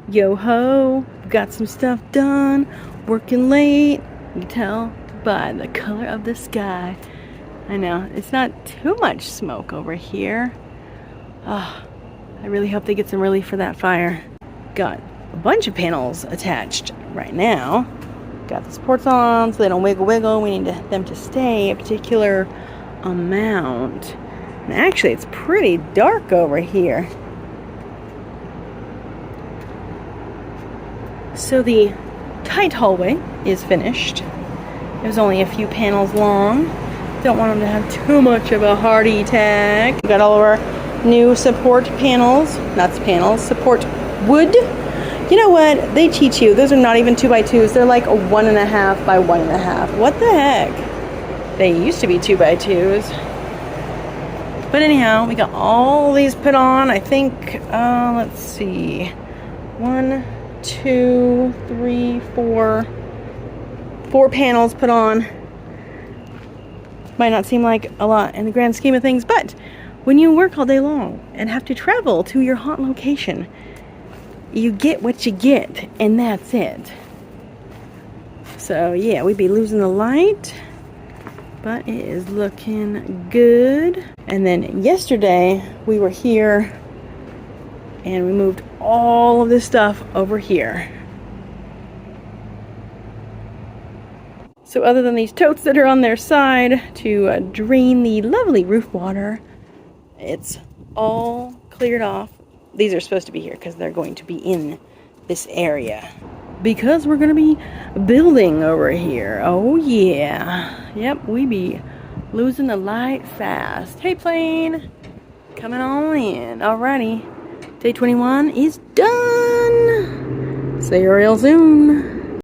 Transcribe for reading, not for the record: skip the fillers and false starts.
Yo ho, got some stuff done, working late. You can tell by the color of the sky. I know, it's not too much smoke over here. Oh, I really hope they get some relief for that fire. Got a bunch of panels attached right now. Got the supports on so they don't wiggle wiggle. We need them to stay a particular amount. And actually, it's pretty dark over here. So the tight hallway is finished. It was only a few panels long. Don't want them to have too much of a heart attack. We got all of our new support panels, not panels, support wood. You know what? They teach you. Those are not even 2x2s. They're like a 1.5 by 1.5. What the heck? They used to be 2x2s. But anyhow, we got all these put on. I think, let's see. 1, 2, 3, 4. 4 panels put on. Might not seem like a lot in the grand scheme of things, but when you work all day long and have to travel to your haunt location, you get what you get, and that's it. So yeah, we'd be losing the light, but it is looking good. And then yesterday we were here and we moved all of this stuff over here. So other than these totes that are on their side to drain the lovely roof water, it's all cleared off. These are supposed to be here because they're going to be in this area. Because we're going to be building over here. Oh yeah. Yep, we be losing the light fast. Hey plane, coming on in. Alrighty, day 21 is done. See you real soon.